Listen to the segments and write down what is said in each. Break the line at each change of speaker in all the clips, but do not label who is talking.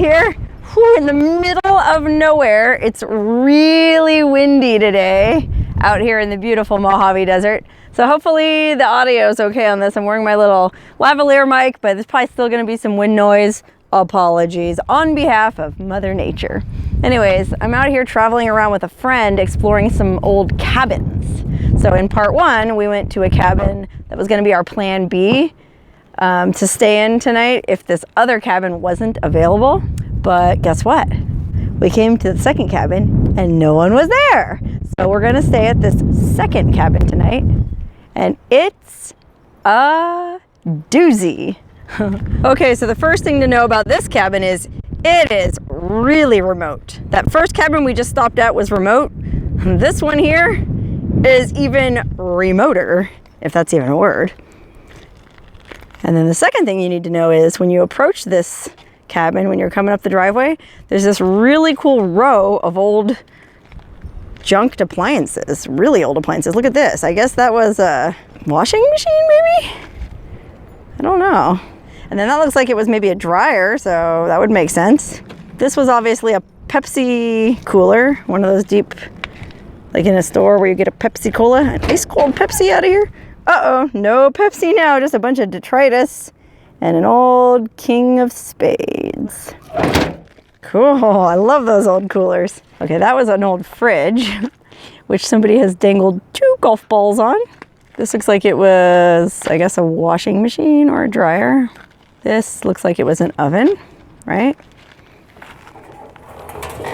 here. Whew, in the middle of nowhere. It's really windy today out here in the beautiful Mojave Desert. So hopefully the audio is okay on this. I'm wearing my little lavalier mic, but there's probably still gonna be some wind noise. Apologies on behalf of Mother Nature. Anyways, I'm out here traveling around with a friend exploring some old cabins. So in part one, we went to a cabin that was gonna be our plan B to stay in tonight if this other cabin wasn't available. But guess what? We came to the second cabin and no one was there. So we're gonna stay at this second cabin tonight. And it's a doozy. Okay, so the first thing to know about this cabin is it is really remote. That first cabin we just stopped at was remote. This one here is even remoter, if that's even a word. And then the second thing you need to know is when you approach this cabin, when you're coming up the driveway, there's this really cool row of old junked appliances, really old appliances. Look at this. I guess that was a washing machine, maybe? I don't know. And then that looks like it was maybe a dryer, so that would make sense. This was obviously a Pepsi cooler, one of those deep, like in a store where you get a Pepsi Cola, an ice cold Pepsi out of here. Uh-oh, no Pepsi now, just a bunch of detritus and an old King of Spades. Cool, I love those old coolers. Okay, that was an old fridge, which somebody has dangled 2 golf balls on. This looks like it was, I guess, a washing machine or a dryer. This looks like it was an oven, right?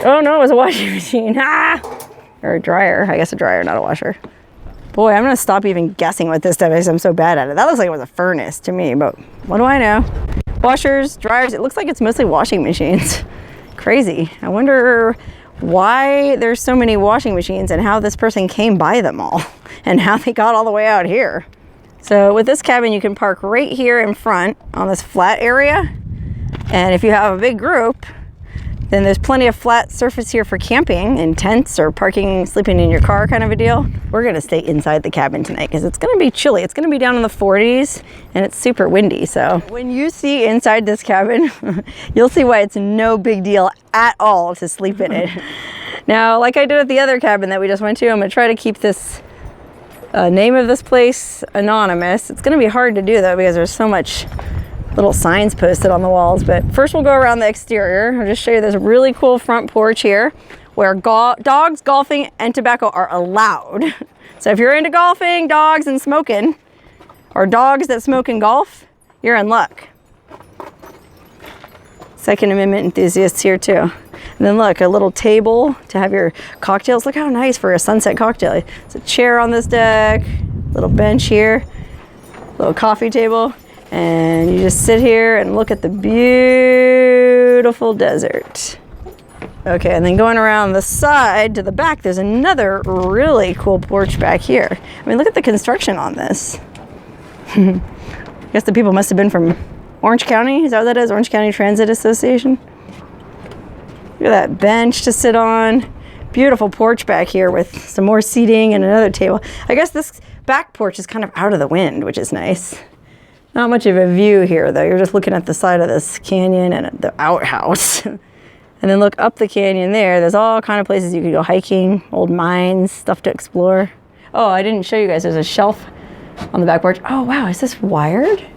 Oh no, it was a washing machine. Ah! Or a dryer, I guess a dryer, not a washer. Boy, I'm gonna stop even guessing what this stuff is. I'm so bad at it. That looks like it was a furnace to me, but what do I know? Washers, dryers, it looks like it's mostly washing machines. Crazy. I wonder why there's so many washing machines and how this person came by them all and how they got all the way out here. So with this cabin, you can park right here in front on this flat area. And if you have a big group, then there's plenty of flat surface here for camping in tents or parking, sleeping in your car kind of a deal. We're gonna stay inside the cabin tonight because it's gonna be chilly. It's gonna be down in the 40s and it's super windy. So when you see inside this cabin, you'll see why it's no big deal at all to sleep in it. Now, like I did at the other cabin that we just went to, I'm gonna try to keep this name of this place anonymous. It's gonna be hard to do though because there's so much little signs posted on the walls. But first we'll go around the exterior. I'll just show you this really cool front porch here where dogs, golfing, and tobacco are allowed. So if you're into golfing, dogs, and smoking, or dogs that smoke and golf, you're in luck. Second Amendment enthusiasts here too. And then look, a little table to have your cocktails. Look how nice for a sunset cocktail. It's a chair on this deck, little bench here, little coffee table. And you just sit here and look at the beautiful desert. Okay, and then going around the side to the back, there's another really cool porch back here. I mean, look at the construction on this. I guess the people must have been from Orange County. Is that what that is? Orange County Transit Association. Look at that bench to sit on. Beautiful porch back here with some more seating and another table. I guess this back porch is kind of out of the wind, which is nice. Not much of a view here though. You're just looking at the side of this canyon and the outhouse. And then look up the canyon there. There's all kind of places you could go hiking, old mines, stuff to explore. Oh, I didn't show you guys. There's a shelf on the back porch. Oh wow, is this wired?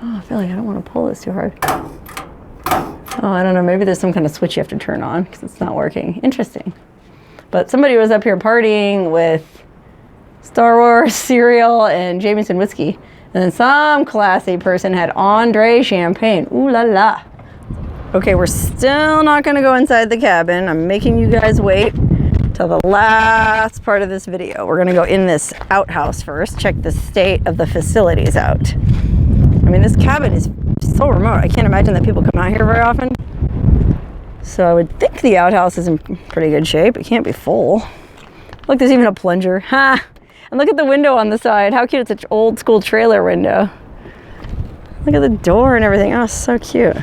Oh, I feel like I don't want to pull this too hard. Oh, I don't know. Maybe there's some kind of switch you have to turn on because it's not working. Interesting. But somebody was up here partying with Star Wars cereal and Jameson whiskey. And then some classy person had Andre champagne. Ooh la la. Okay, we're still not gonna go inside the cabin. I'm making you guys wait till the last part of this video. We're gonna go in this outhouse first, check the state of the facilities out. I mean, this cabin is so remote. I can't imagine that people come out here very often. So I would think the outhouse is in pretty good shape. It can't be full. Look, there's even a plunger. Ha! And look at the window on the side. How cute. It's an old school trailer window. Look at the door and everything. Oh, so cute.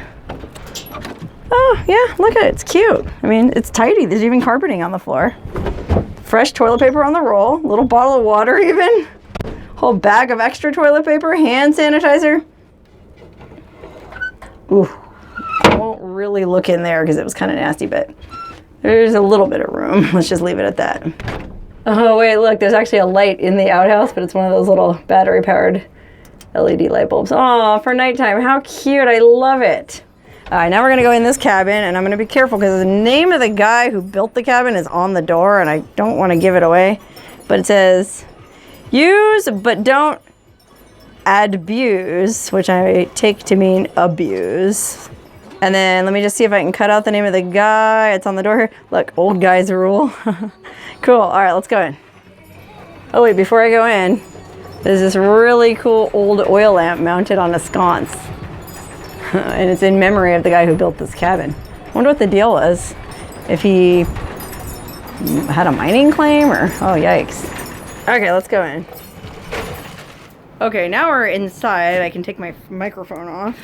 Oh, yeah, look at it. It's cute. I mean, it's tidy. There's even carpeting on the floor. Fresh toilet paper on the roll. Little bottle of water even. Whole bag of extra toilet paper. Hand sanitizer. Ooh, I won't really look in there because it was kind of nasty, but there's a little bit of room. Let's just leave it at that. Oh wait, look, there's actually a light in the outhouse, but it's one of those little battery-powered LED light bulbs. Oh, for nighttime. How cute. I love it. All right, now we're going to go in this cabin, and I'm going to be careful because the name of the guy who built the cabin is on the door, and I don't want to give it away. But it says, use but don't abuse, which I take to mean abuse. And then let me just see if I can cut out the name of the guy. It's on the door here. Look, old guys rule. Cool. All right, let's go in. Oh, wait, before I go in, there's this really cool old oil lamp mounted on a sconce. And it's in memory of the guy who built this cabin. I wonder what the deal was. If he had a mining claim or... Oh, yikes. Okay, let's go in. Okay, now we're inside. I can take my microphone off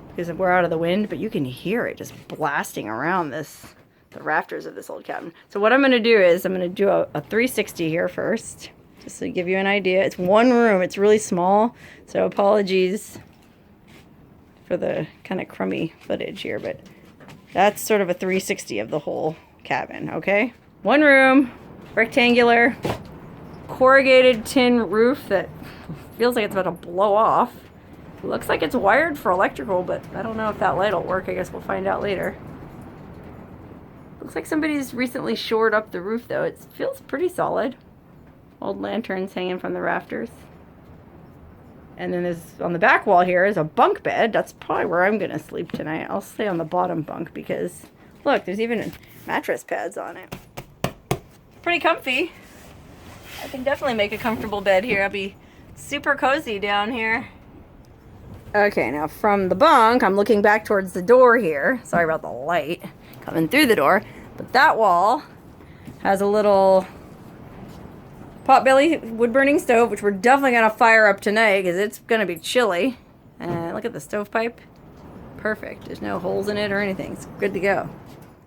because we're out of the wind, but you can hear it just blasting around the rafters of this old cabin. So what I'm going to do is I'm going to do a 360 here first, just to give you an idea. It's one room. It's really small, so apologies for the kind of crummy footage here, but that's sort of a 360 of the whole cabin, okay? One room, rectangular, corrugated tin roof that feels like it's about to blow off. Looks like it's wired for electrical, but I don't know if that light will work. I guess we'll find out later. Looks like somebody's recently shored up the roof, though. It feels pretty solid. Old lanterns hanging from the rafters. And then there's, on the back wall here, is a bunk bed. That's probably where I'm going to sleep tonight. I'll stay on the bottom bunk because, look, there's even mattress pads on it. Pretty comfy. I can definitely make a comfortable bed here. I'll be super cozy down here. Okay, now from the bunk, I'm looking back towards the door here. Sorry about the light coming through the door. But that wall has a little potbelly wood-burning stove, which we're definitely going to fire up tonight because it's going to be chilly. And look at the stovepipe. Perfect. There's no holes in it or anything. It's good to go.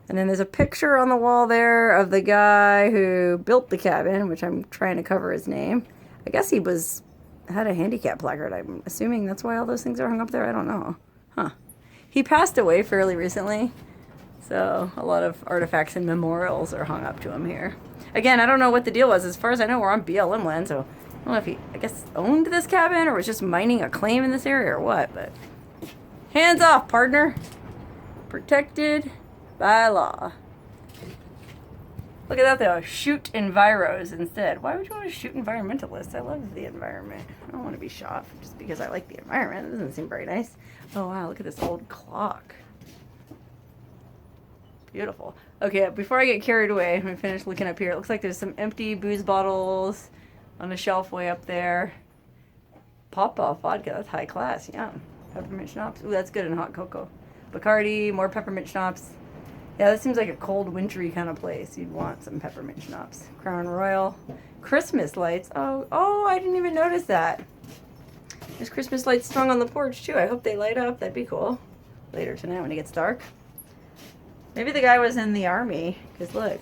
And then there's a picture on the wall there of the guy who built the cabin, which I'm trying to cover his name. I guess he had a handicap placard. I'm assuming that's why all those things are hung up there. I don't know. Huh. He passed away fairly recently, so a lot of artifacts and memorials are hung up to him here. Again, I don't know what the deal was. As far as I know, we're on BLM land, so I don't know if he, I guess, owned this cabin or was just mining a claim in this area or what, but hands off, partner. Protected by law. Look at that, though. Shoot enviros instead. Why would you want to shoot environmentalists? I love the environment. I don't want to be shot just because I like the environment. It doesn't seem very nice. Oh, wow. Look at this old clock. Beautiful. Okay, before I get carried away, I'm going to finish looking up here. It looks like there's some empty booze bottles on a shelf way up there. Pop-off vodka. That's high class. Yum. Peppermint schnapps. Ooh, that's good in hot cocoa. Bacardi, more peppermint schnapps. Yeah, that seems like a cold, wintry kind of place. You'd want some peppermint schnapps. Crown Royal. Christmas lights. Oh, I didn't even notice that. There's Christmas lights strung on the porch, too. I hope they light up. That'd be cool. Later tonight when it gets dark. Maybe the guy was in the army, because look.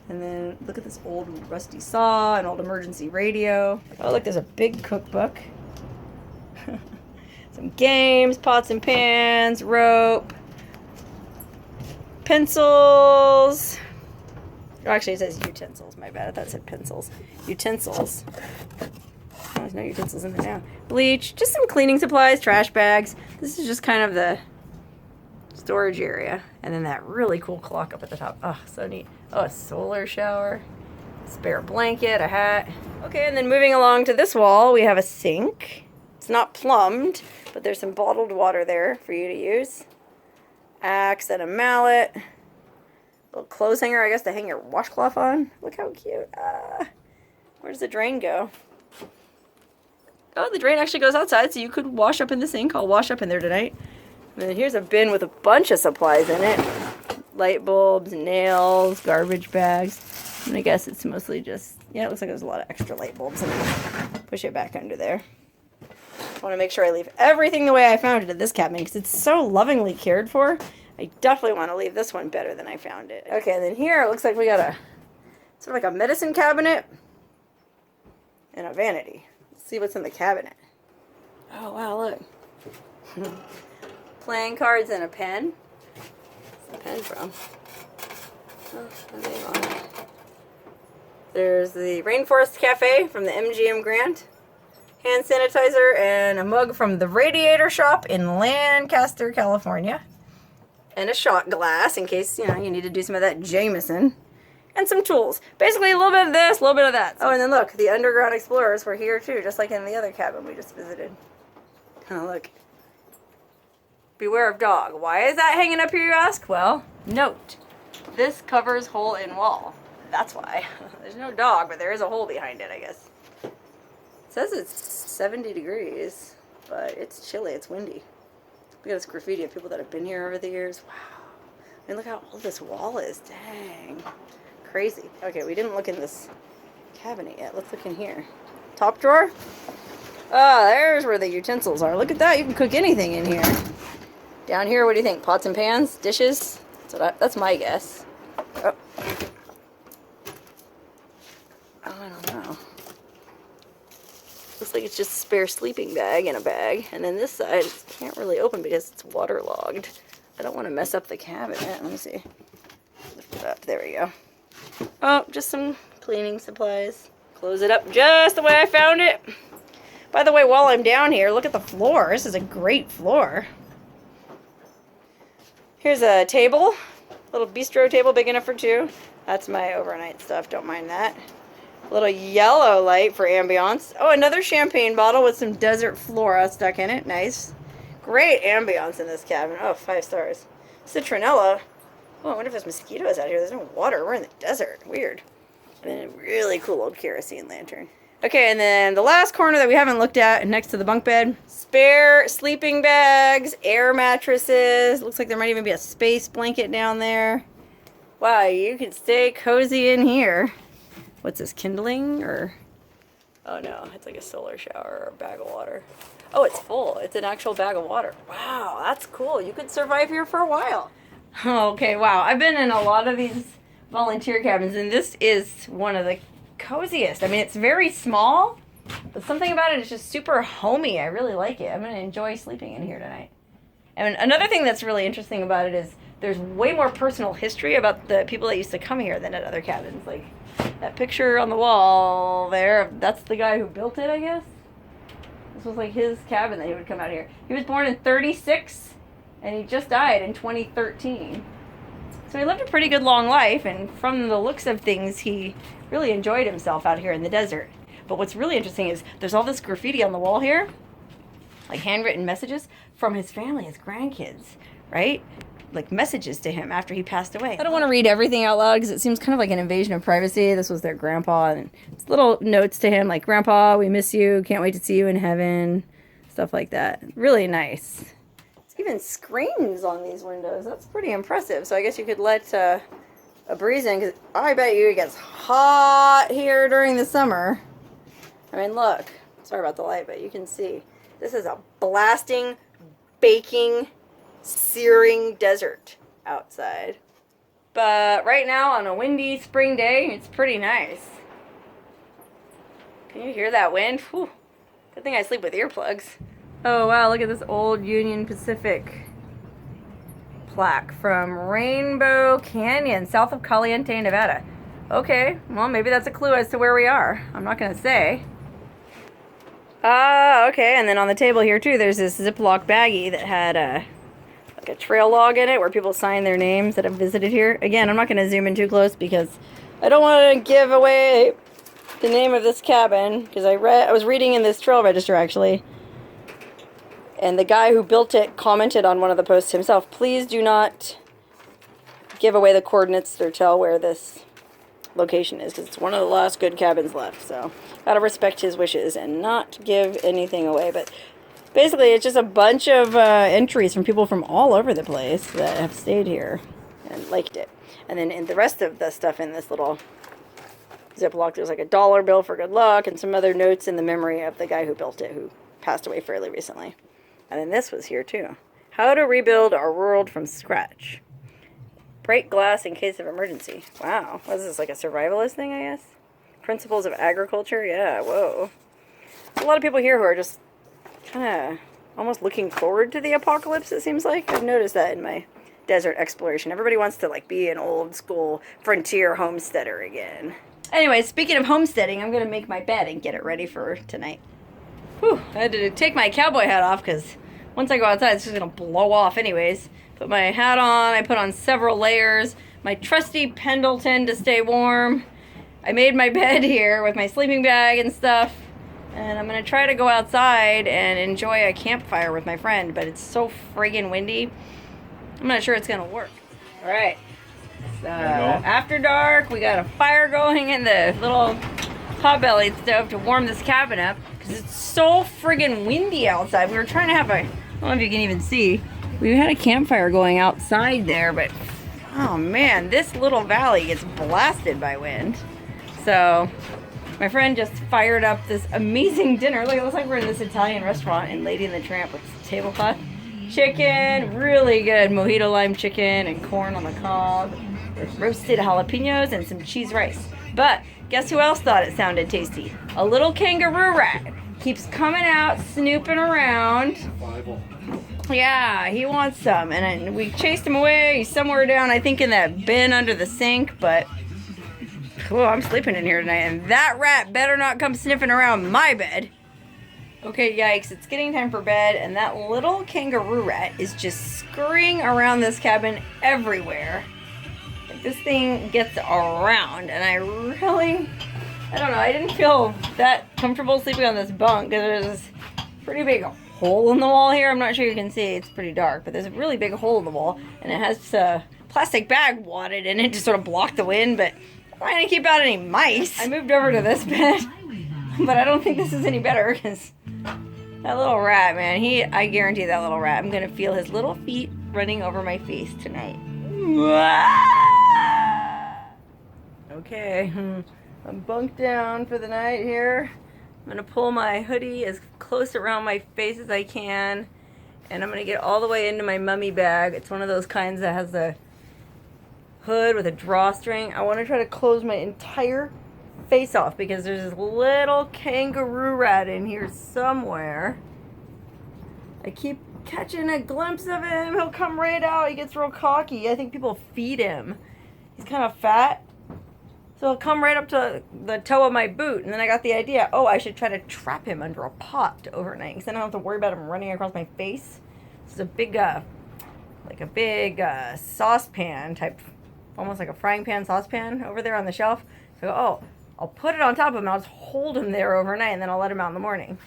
And then look at this old rusty saw, an old emergency radio. Oh, look, there's a big cookbook. Some games, pots and pans, rope, pencils. Oh, actually, it says utensils. My bad. I thought it said pencils. Utensils. Oh, there's no utensils in there now. Bleach, just some cleaning supplies, trash bags. This is just kind of the storage area. And then that really cool clock up at the top. Oh, so neat. Oh, a solar shower, spare blanket, a hat. Okay, and then moving along to this wall, we have a sink. It's not plumbed, but there's some bottled water there for you to use. Axe and a mallet. Little clothes hanger, I guess, to hang your washcloth on. Look how cute. Where does the drain go? Oh, the drain actually goes outside, so you could wash up in the sink. I'll wash up in there tonight. And then here's a bin with a bunch of supplies in it. Light bulbs, nails, garbage bags. And I guess it's mostly just, yeah, it looks like there's a lot of extra light bulbs in it. Push it back under there. I want to make sure I leave everything the way I found it at this cabin because it's so lovingly cared for. I definitely want to leave this one better than I found it. Okay, and then here it looks like we got a sort of like a medicine cabinet and a vanity. Let's see what's in the cabinet. Oh, wow, look. Playing cards and a pen. What's the pen from? Oh, no name on it. There's the Rainforest Cafe from the MGM grant. Hand sanitizer and a mug from the Radiator Shop in Lancaster, California. And a shot glass in case, you know, you need to do some of that Jameson. And some tools. Basically a little bit of this, a little bit of that. Oh, and then look, the underground explorers were here too, just like in the other cabin we just visited. Oh, look. Beware of dog. Why is that hanging up here, you ask? Well, note. This covers hole in wall. That's why. There's no dog, but there is a hole behind it, I guess. It says it's 70 degrees, but it's chilly, it's windy. Look at this graffiti of people that have been here over the years. Wow. I mean, look how old this wall is. Dang. Crazy. Okay, we didn't look in this cabinet yet. Let's look in here. Top drawer? Ah, there's where the utensils are. Look at that. You can cook anything in here. Down here, what do you think? Pots and pans? Dishes? That's my guess. Oh. Oh, I don't know. Looks like it's just a spare sleeping bag in a bag. And then this side, can't really open because it's waterlogged. I don't want to mess up the cabinet. Let me see. Lift it up. There we go. Oh, just some cleaning supplies. Close it up just the way I found it. By the way, while I'm down here, look at the floor. This is a great floor. Here's a table. Little bistro table big enough for two. That's my overnight stuff. Don't mind that. A little yellow light for ambiance. Oh, another champagne bottle with some desert flora stuck in it. Nice. Great ambiance in this cabin. Oh, 5 stars. Citronella. Oh, I wonder if there's mosquitoes out here. There's no water. We're in the desert. Weird. And then a really cool old kerosene lantern. Okay, and then the last corner that we haven't looked at next to the bunk bed. Spare sleeping bags, air mattresses. Looks like there might even be a space blanket down there. Wow, you can stay cozy in here. What's this, kindling or? Oh no, it's like a solar shower or a bag of water. Oh, it's full. It's an actual bag of water. Wow, that's cool. You could survive here for a while. Okay, wow. I've been in a lot of these volunteer cabins, and this is one of the coziest. I mean, it's very small, but something about it is just super homey. I really like it. I'm going to enjoy sleeping in here tonight. And another thing that's really interesting about it is there's way more personal history about the people that used to come here than at other cabins. Like that picture on the wall there, that's the guy who built it, I guess. This was like his cabin that he would come out here. He was born in 36, and he just died in 2013. So he lived a pretty good long life, and from the looks of things, he really enjoyed himself out here in the desert. But what's really interesting is there's all this graffiti on the wall here, like handwritten messages from his family, his grandkids, right? Like messages to him after he passed away. I don't want to read everything out loud because it seems kind of like an invasion of privacy. This was their grandpa, and it's little notes to him like, "Grandpa, we miss you. Can't wait to see you in heaven." Stuff like that. Really nice. Even screens on these windows. That's pretty impressive. So I guess you could let a breeze in, because I bet you it gets hot here during the summer. I mean, look. Sorry about the light, but you can see. This is a blasting, baking, searing desert outside. But right now, on a windy spring day, it's pretty nice. Can you hear that wind? Whew. Good thing I sleep with earplugs. Oh wow, look at this old Union Pacific plaque from Rainbow Canyon, south of Caliente, Nevada. Okay, well maybe that's a clue as to where we are. I'm not gonna say. Okay, and then on the table here too, there's this Ziploc baggie that had like a trail log in it where people sign their names that have visited here. Again, I'm not gonna zoom in too close because I don't want to give away the name of this cabin, because I was reading in this trail register actually. And the guy who built it commented on one of the posts himself, please do not give away the coordinates or tell where this location is, because it's one of the last good cabins left. So, gotta respect his wishes and not give anything away. But basically, it's just a bunch of entries from people from all over the place that have stayed here and liked it. And then in the rest of the stuff in this little Ziploc, there's like a dollar bill for good luck and some other notes in the memory of the guy who built it, who passed away fairly recently. And then this was here too. How to rebuild our world from scratch. Break glass in case of emergency. Wow. What is this, like a survivalist thing, I guess? Principles of agriculture? Yeah, whoa. There's a lot of people here who are just kind of almost looking forward to the apocalypse, it seems like. I've noticed that in my desert exploration. Everybody wants to like be an old school frontier homesteader again. Anyway, speaking of homesteading, I'm going to make my bed and get it ready for tonight. Whew, I had to take my cowboy hat off because once I go outside, it's just going to blow off anyways. Put my hat on, I put on several layers, my trusty Pendleton to stay warm. I made my bed here with my sleeping bag and stuff. And I'm going to try to go outside and enjoy a campfire with my friend, but it's so friggin' windy. I'm not sure it's going to work. All right. After dark, we got a fire going in the little pot-bellied stove to warm this cabin up because it's so friggin' windy outside. We were trying to have I don't know if you can even see. We had a campfire going outside there, but oh man, this little valley gets blasted by wind. So my friend just fired up this amazing dinner. Look, it looks like we're in this Italian restaurant in Lady and the Tramp with tablecloth. Chicken, really good mojito lime chicken and corn on the cob with roasted jalapenos and some cheese rice. But guess who else thought it sounded tasty? A little kangaroo rat. Keeps coming out, snooping around. Yeah, he wants some. And we chased him away. He's somewhere down, I think, in that bin under the sink, but oh, I'm sleeping in here tonight, and that rat better not come sniffing around my bed. Okay, yikes, it's getting time for bed, and that little kangaroo rat is just scurrying around this cabin everywhere. Like, this thing gets around, and I don't know, I didn't feel that comfortable sleeping on this bunk, because there's this pretty big hole in the wall here. I'm not sure you can see, it's pretty dark, but there's a really big hole in the wall, and it has a plastic bag wadded in it to sort of block the wind, but I'm not going to keep out any mice. I moved over to this bed, but I don't think this is any better because that little rat, man, I guarantee that little rat, I'm going to feel his little feet running over my face tonight. Okay, I'm bunked down for the night here. I'm going to pull my hoodie as close around my face as I can, and I'm going to get all the way into my mummy bag. It's one of those kinds that has the hood with a drawstring. I want to try to close my entire face off because there's this little kangaroo rat in here somewhere. I keep catching a glimpse of him. He'll come right out. He gets real cocky. I think people feed him. He's kind of fat. So he'll come right up to the toe of my boot. And then I got the idea, oh, I should try to trap him under a pot overnight because then I don't have to worry about him running across my face. This is a big, like a big saucepan type, almost like a frying pan saucepan over there on the shelf. So, oh, I'll put it on top of him. I'll just hold him there overnight, and then I'll let him out in the morning.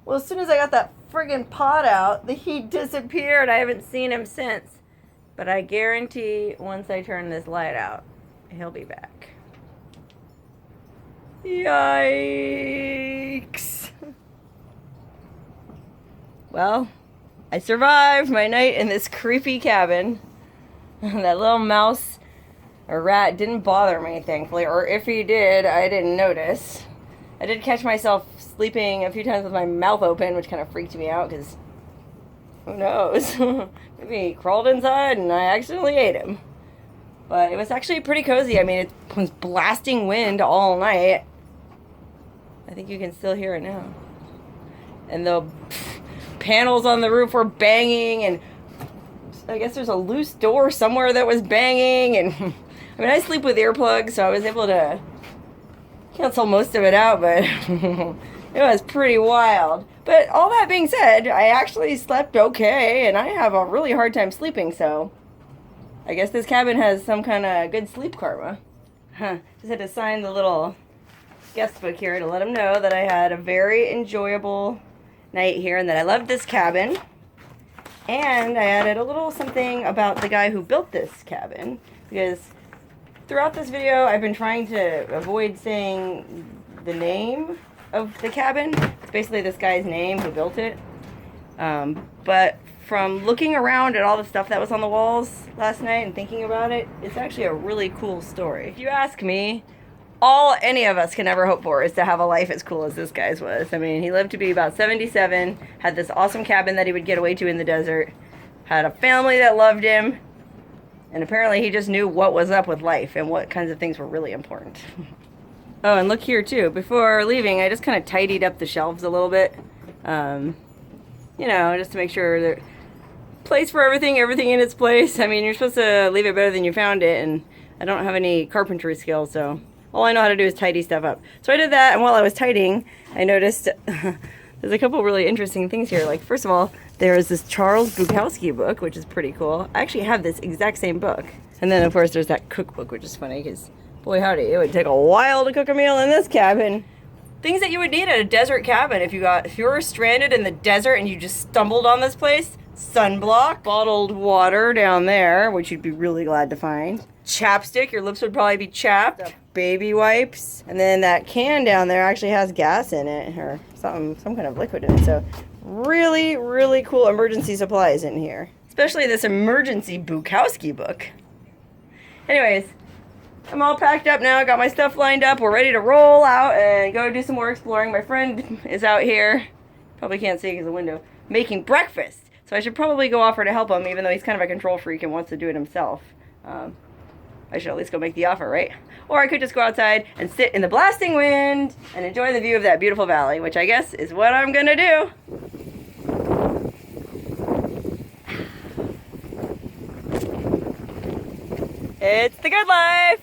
Well, as soon as I got that friggin' pot out, the heat disappeared. I haven't seen him since. But I guarantee once I turn this light out, he'll be back. Yikes. Well, I survived my night in this creepy cabin. That little mouse or rat didn't bother me, thankfully, or if he did, I didn't notice. I did catch myself sleeping a few times with my mouth open, which kind of freaked me out, because who knows? Maybe he crawled inside and I accidentally ate him. But it was actually pretty cozy. I mean, it was blasting wind all night. I think you can still hear it now. And the panels on the roof were banging, and I guess there's a loose door somewhere that was banging, and I mean, I sleep with earplugs, so I was able to cancel most of it out, but it was pretty wild. But all that being said, I actually slept okay, and I have a really hard time sleeping, so I guess this cabin has some kind of good sleep karma. Just had to sign the little guest book here to let them know that I had a very enjoyable night here and that I loved this cabin. And I added a little something about the guy who built this cabin, because throughout this video I've been trying to avoid saying the name of the cabin. It's basically this guy's name who built it. But from looking around at all the stuff that was on the walls last night and thinking about it, it's actually a really cool story. If you ask me, all any of us can ever hope for is to have a life as cool as this guy's was. I mean, he lived to be about 77, had this awesome cabin that he would get away to in the desert, had a family that loved him, and apparently he just knew what was up with life and what kinds of things were really important. Oh, and look here too. Before leaving, I just kind of tidied up the shelves a little bit. you know, just to make sure that place for everything in its place. I mean, you're supposed to leave it better than you found it, and I don't have any carpentry skills, so all I know how to do is tidy stuff up. So I did that, and while I was tidying, I noticed there's a couple really interesting things here. Like, first of all, there is this Charles Bukowski book, which is pretty cool. I actually have this exact same book. And then, of course, there's that cookbook, which is funny, because, boy howdy, it would take a while to cook a meal in this cabin. Things that you would need at a desert cabin if you were stranded in the desert and you just stumbled on this place. Sunblock, bottled water down there, which you'd be really glad to find. Chapstick, your lips would probably be chapped. Baby wipes, and then that can down there actually has gas in it, or some kind of liquid in it. So really, really cool emergency supplies in here, especially this emergency Bukowski book. Anyways, I'm all packed up now, got my stuff lined up, we're ready to roll out and go do some more exploring. My friend is out here, probably can't see because of the window, making breakfast. So I should probably go offer to help him, even though he's kind of a control freak and wants to do it himself. I should at least go make the offer, right? Or I could just go outside and sit in the blasting wind and enjoy the view of that beautiful valley, which I guess is what I'm gonna do. It's the good life.